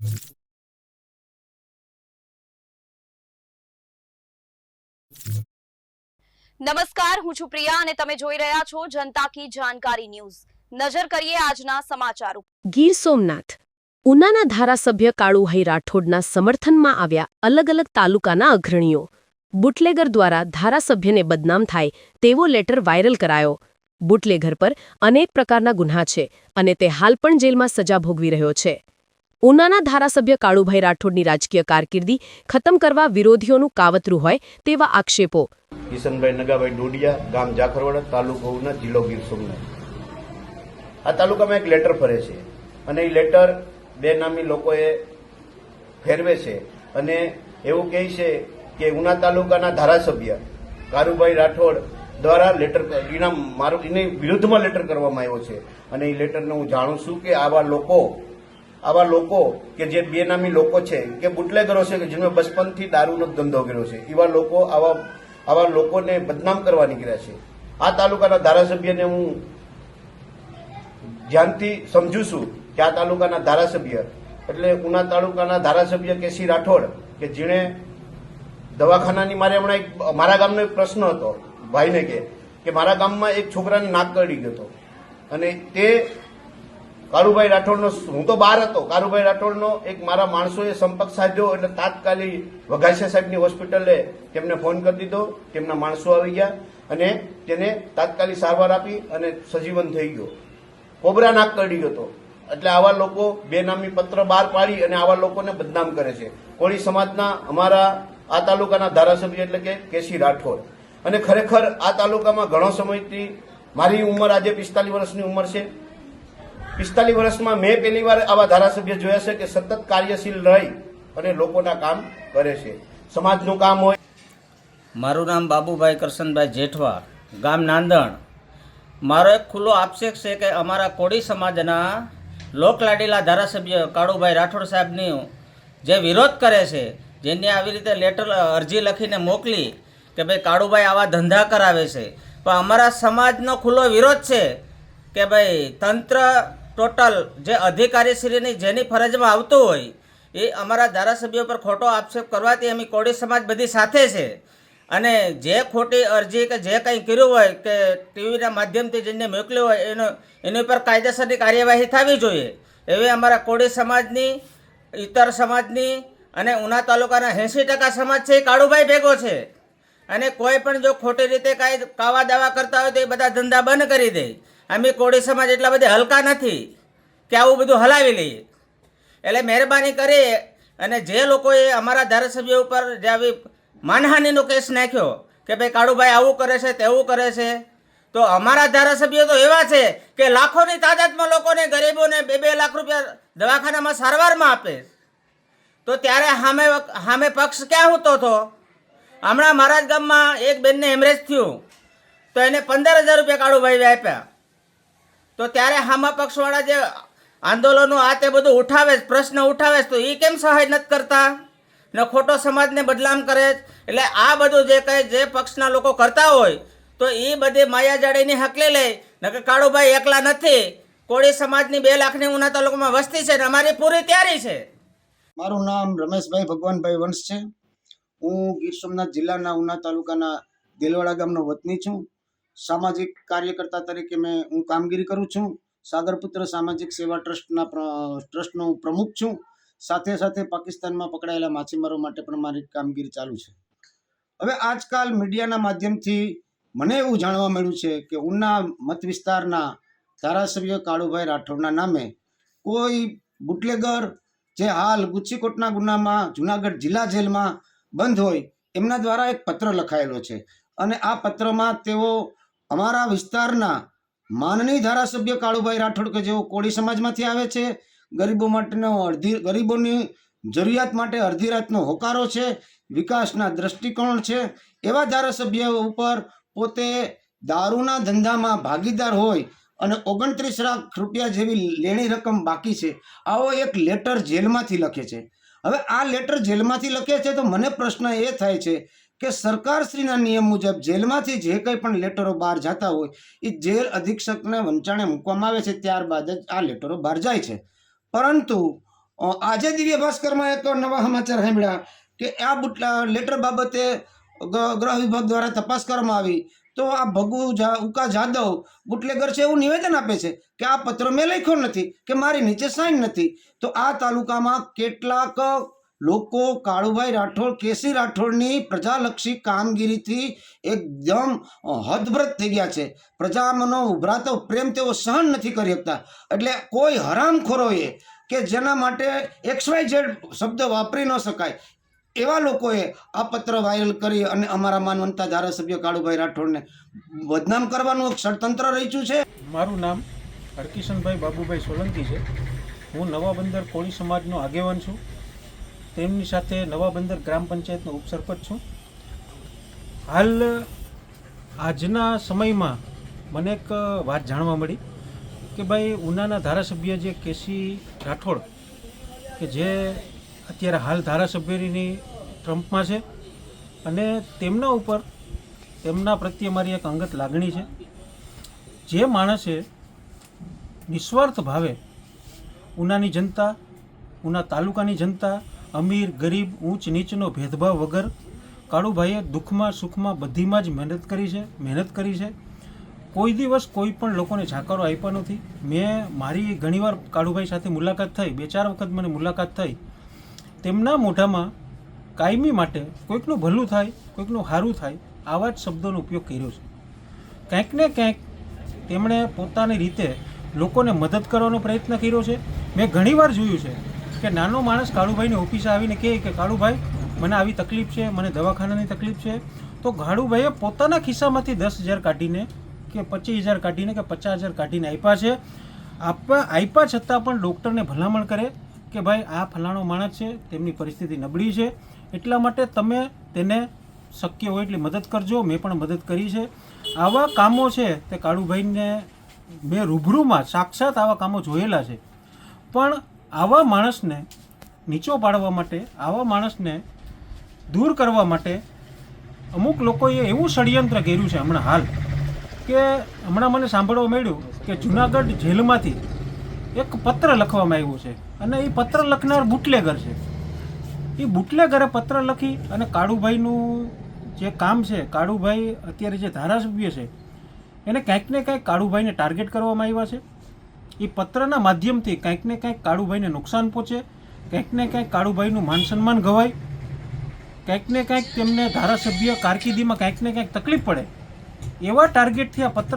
નમસ્કાર, હું છું પ્રિયા અને તમે જોઈ રહ્યા છો જનતા કી જાણકારી ન્યૂઝ। નજર કરીએ આજના સમાચાર ઉપર। ગીર સોમનાથ ઉનાના ધારાસભ્ય કાળુભાઈ રાઠોડના સમર્થનમાં આવ્યા અલગ અલગ તાલુકાના અગ્રણીઓ। બુટલેગર દ્વારા ધારાસભ્યને બદનામ થાય તેવો લેટર વાયરલ કરાયો। બુટલેગર પર અનેક પ્રકારના ગુન્હા છે અને તે હાલ પણ જેલમાં સજા ભોગવી રહ્યો છે। ઉનાના ધારાસભ્ય કાળુભાઈ રાઠોડની રાજકીય કારકિર્દી ખતમ કરવા વિરોધીઓનું કાવતરું હોય તેવા આક્ષેપો। કિશનભાઈ નગાભાઈ ડોડિયા, ગામ જાખરવાડા, તાલુકો ઉના, જિલ્લો ગીર સોમનાથ। આ તાલુકામાં એક લેટર ફરે છે અને એ લેટર બેનામી લોકોએ ફેરવે છે અને એવું કહે છે કે ઉના તાલુકાના ધારાસભ્ય કાળુભાઈ રાઠોડ દ્વારા લેટર એની વિરુદ્ધમાં લેટર કરવામાં આવ્યો છે અને એ લેટરને હું જાણું છું કે આવા લોકો કે જે બેનામી લોકો છે કે બુટલેગરો છે કે જેમને બચપનથી દારૂનો ધંધો કર્યો છે, એવા લોકો આવા લોકોને બદનામ કરવા નીકળ્યા છે। આ તાલુકાના ધારાસભ્યને હું ધ્યાનથી સમજુ છું કે આ તાલુકાના ધારાસભ્ય એટલે ઉના તાલુકાના ધારાસભ્ય કેસી રાઠોડ કે જેણે દવાખાનાની મારા ગામનો એક પ્રશ્ન હતો ભાઈને કે મારા ગામમાં એક છોકરાને નાક કરડી ગયો હતો અને તે કાળુભાઈ રાઠોડનો, હું તો બહાર હતો, કાળુભાઈ રાઠોડનો એક મારા માણસોએ સંપર્ક સાધ્યો એટલે તાત્કાલિક વઘાસિયા સાહેબની હોસ્પિટલે તેમને ફોન કરી દીધો। તેમના માણસો આવી ગયા અને તેને તાત્કાલિક સારવાર આપી અને સજીવન થઈ ગયો। કોબરા નાક કરડી ગયો હતો એટલે આવા લોકો બેનામી પત્ર બહાર પાડી અને આવા લોકોને બદનામ કરે છે। કોળી સમાજના અમારા આ તાલુકાના ધારાસભ્ય એટલે કે કેસી રાઠોડ અને ખરેખર આ તાલુકામાં ઘણો સમયથી મારી ઉંમર આજે 45 વર્ષની ઉંમર છે। 45 વર્ષમાં મેં પહેલી વાર આવા ધારાસભ્ય જોયા છે કે સતત કાર્યશીલ રહી અને લોકોના કામ કરે છે, સમાજનું કામ હોય। મારું નામ બાબુભાઈ કરશનભાઈ જેઠવા, ગામ નાંદણ। મારો એક ખુલ્લો આક્ષેપ છે કે અમારા કોળી સમાજના લોકલાડીલા ધારાસભ્ય કાળુભાઈ રાઠોડ સાહેબની જે વિરોધ કરે છે, જેને આવી રીતે લેટર અરજી લખીને મોકલી કે ભાઈ કાળુભાઈ આવા ધંધા કરાવે છે, પણ અમારા સમાજનો ખુલ્લો વિરોધ છે કે ભાઈ તંત્ર ટોટલ જે અધિકારીશ્રીની જેની ફરજમાં આવતું હોય એ અમારા ધારાસભ્યો પર ખોટો આક્ષેપ કરવાથી અમે કોળી સમાજ બધી સાથે છે અને જે ખોટી અરજી કે જે કંઈ કર્યું હોય કે ટીવીના માધ્યમથી જેને મોકલ્યું હોય એની ઉપર કાયદેસરની કાર્યવાહી થવી જોઈએ એવી અમારા કોળી સમાજની, ઇતર સમાજની અને ઉના તાલુકાના 80% સમાજ છે એ કાળુભાઈ ભેગો છે અને કોઈ પણ જો ખોટી રીતે કાંઈ કાવા દાવા કરતા હોય તો એ બધા ધંધા બંધ કરી દે। અમે કોળી સમાજ એટલા બધા હલકા નથી કે આવું બધું હલાવી લઈએ। એટલે મહેરબાની કરી અને જે લોકોએ અમારા ધારાસભ્ય ઉપર જે આવી માનહાનિનો કેસ નાખ્યો કે ભાઈ કાળુભાઈ આવું કરે છે તેવું કરે છે, તો અમારા ધારાસભ્યો તો એવા છે કે લાખોની તાદાદમાં લોકોને, ગરીબોને 2-2 લાખ રૂપિયા દવાખાનામાં સારવારમાં આપે, તો ત્યારે સામે પક્ષ ક્યાં હોતો હતો? હમણાં મારા જ ગામમાં એક બેનને હેમરેજ થયું તો એને 15,000 રૂપિયા કાળુભાઈ આપ્યા, તો ત્યારે હામા પક્ષવાળા જે આંદોલનો આ તે બધું ઉઠાવે, પ્રશ્ન ઉઠાવે તો એ કેમ સહાય નથી કરતા ને ખોટો સમાજને બદનામ કરે? એટલે આ બધું જે કંઈ જે પક્ષના લોકો કરતા હોય તો એ બધી માયાજાળીની હકલી લે ને કે કાળુભાઈ એકલા નથી, કોળી સમાજની 2 લાખની ઉના તાલુકામાં વસ્તી છે ને અમારી પૂરી તૈયારી છે। મારું નામ રમેશભાઈ ભગવાનભાઈ વંશ છે। હું ગીર સોમનાથ જિલ્લાના ઉના તાલુકાના દેલવાડા ગામનો વતની છું। સામાજિક કાર્યકર્તા તરીકે હું કામગીરી કરું છું। સાગરપુત્ર સામાજિક સેવા ટ્રસ્ટનો પ્રમુખ છું। સાથે સાથે પાકિસ્તાનમાં પકડાયેલા માછીમારો માટે પણ મારી કામગીરી ચાલુ છે। હવે આજકાલ મીડિયાના માધ્યમથી મને એવું જાણવા મળ્યું છે કે ઉના મત વિસ્તારના ધારાસભ્ય કાળુભાઈ રાઠોડના નામે કોઈ બુટલેગર જે હાલ ગુચ્છીકોટના ગુનામાં જુનાગઢ જિલ્લા જેલમાં બંધ હોય એમના દ્વારા એક પત્ર લખાયેલો છે અને આ પત્રમાં તેઓ અમારા વિસ્તારના માનનીય ધારાસભ્ય કાળુભાઈ રાઠોડ કે જેઓ કોળી સમાજમાંથી આવે છે, ગરીબોની જરૂરિયાત માટે અડધી રાતનો હોકારો છે, વિકાસના દ્રષ્ટિકોણ છે, એવા ધારાસભ્ય ઉપર પોતે દારૂના ધંધામાં ભાગીદાર હોય અને 29 લાખ રૂપિયા જેવી લેણી રકમ બાકી છે, આવો એક લેટર જેલમાંથી લખે છે। હવે આ લેટર જેલમાંથી લખે છે તો મને પ્રશ્ન એ થાય છે કે સરકારશ્રીના નિયમ મુજબ જેલમાંથી જે કંઈ પણ લેટરો બહાર જતા હોય એ જેલ અધિક્ષકને વંચાણે મૂકવામાં આવે છે, ત્યારબાદ જ આ લેટરો બહાર જાય છે। પરંતુ આજે દિવ્ય ભાસ્કરમાં એક નવા સમાચાર સાંભળ્યા કે આ લેટર બાબતે ગૃહ વિભાગ દ્વારા તપાસ કરવામાં આવી તો આ ઉકા જાદવ બુટલેગર છે એવું નિવેદન આપે છે કે આ પત્ર મેં લખ્યો નથી કે મારી નીચે સાઇન નથી. તો આ તાલુકામાં કેટલાક લોકો કાળુભાઈ રાઠોડ કેસી રાઠોડની પ્રજાલક્ષી કામગીરીથી એકદમ હદભ્રત થઈ ગયા છે. પ્રજાનો ઉભરાતો પ્રેમ તેઓ સહન નથી કરી શકતા. એટલે કોઈ હરામખોરોએ કે જેના માટે XYZ શબ્દ વાપરી ન શકાય એવા લોકોએ આ પત્ર વાયરલ કરી અને અમારા માનવંતા ધારાસભ્ય કાળુભાઈ રાઠોડને બદનામ કરવાનું એક ષડતંત્ર રચ્યું છે. મારું નામ હરકિશનભાઈ બાબુભાઈ સોલંકી છે. હું નવા બંદર કોળી સમાજનો આગેવાન છું. તેમની સાથે નવા બંદર ગ્રામ પંચાયતનો ઉપસરપંચ છું. હાલ આજના સમયમાં મને એક વાત જાણવા મળી કે ભાઈ ઉનાના ધારાસભ્ય જે કેસી રાઠોડ કે જે અત્યારે હાલ ધારાસભ્યની ટ્રમ્પમાં છે અને તેમના ઉપર તેમના પ્રત્યે મારી એક અંગત લાગણી છે. જે માણસે નિસ્વાર્થ ભાવે ઉનાની જનતા, ઉના તાલુકાની જનતા, અમીર ગરીબ ઊંચ નીચનો ભેદભાવ વગર કાળુભાઈએ દુઃખમાં સુખમાં બધીમાં જ મહેનત કરી છે. કોઈ દિવસ કોઈ પણ લોકોને જાકારો આપ્યા નથી. મેં મારી ઘણીવાર કાળુભાઈ સાથે મુલાકાત થઈ, 2-4 વખત મને મુલાકાત થઈ. તેમના મોઢામાં કાયમી માટે કોઈકનું ભલું થાય, કોઈકનું સારું થાય આવા જ શબ્દોનો ઉપયોગ કર્યો છે. કંઈક ને કંઈક તેમણે પોતાની રીતે લોકોને મદદ કરવાનો પ્રયત્ન કર્યો છે. મેં ઘણીવાર જોયું છે કે નાનો માણસ કાળુભાઈની ઓફિસે આવીને કહે કે કાળુભાઈ મને આવી તકલીફ છે, મને દવાખાનાની તકલીફ છે, તો કાળુભાઈએ પોતાના ખિસ્સામાંથી 10,000 કાઢીને કે 25,000 કાઢીને કે 50,000 કાઢીને આપ્યા છે. આપ્યા છતાં પણ ડૉક્ટરને ભલામણ કરે કે ભાઈ આ ફલાણો માણસ છે, તેમની પરિસ્થિતિ નબળી છે, એટલા માટે તમે તેને શક્ય હોય એટલી મદદ કરજો. મેં પણ મદદ કરી છે. આવા કામો છે તે કાળુભાઈને મેં રૂબરૂમાં સાક્ષાત આવા કામો જોયેલા છે. પણ આવા માણસને નીચો પાડવા માટે, આવા માણસને દૂર કરવા માટે અમુક લોકોએ એવું ષડયંત્ર કર્યું છે હમણાં હાલ કે હમણાં મને સાંભળવા મળ્યું કે જુનાગઢ જેલમાંથી એક પત્ર લખવામાં આવ્યો છે અને એ પત્ર લખનાર બુટલેગર છે. એ બુટલેગરે પત્ર લખી અને કાળુભાઈનું જે કામ છે, કાળુભાઈ અત્યારે જે ધારાસભ્ય છે એને કંઈક ને કંઈક કાળુભાઈને ટાર્ગેટ કરવામાં આવ્યા છે. એ પત્રના માધ્યમથી કંઈક ને કંઈક કાળુભાઈને નુકસાન પહોંચે, કંઈક ને કંઈક કાળુભાઈનું માન સન્માન ગવાય, કંઈક ને કંઈક તેમને ધારાસભ્ય કારકિર્દીમાં કંઈક ને કંઈક તકલીફ પડે એવા ટાર્ગેટથી આ પત્ર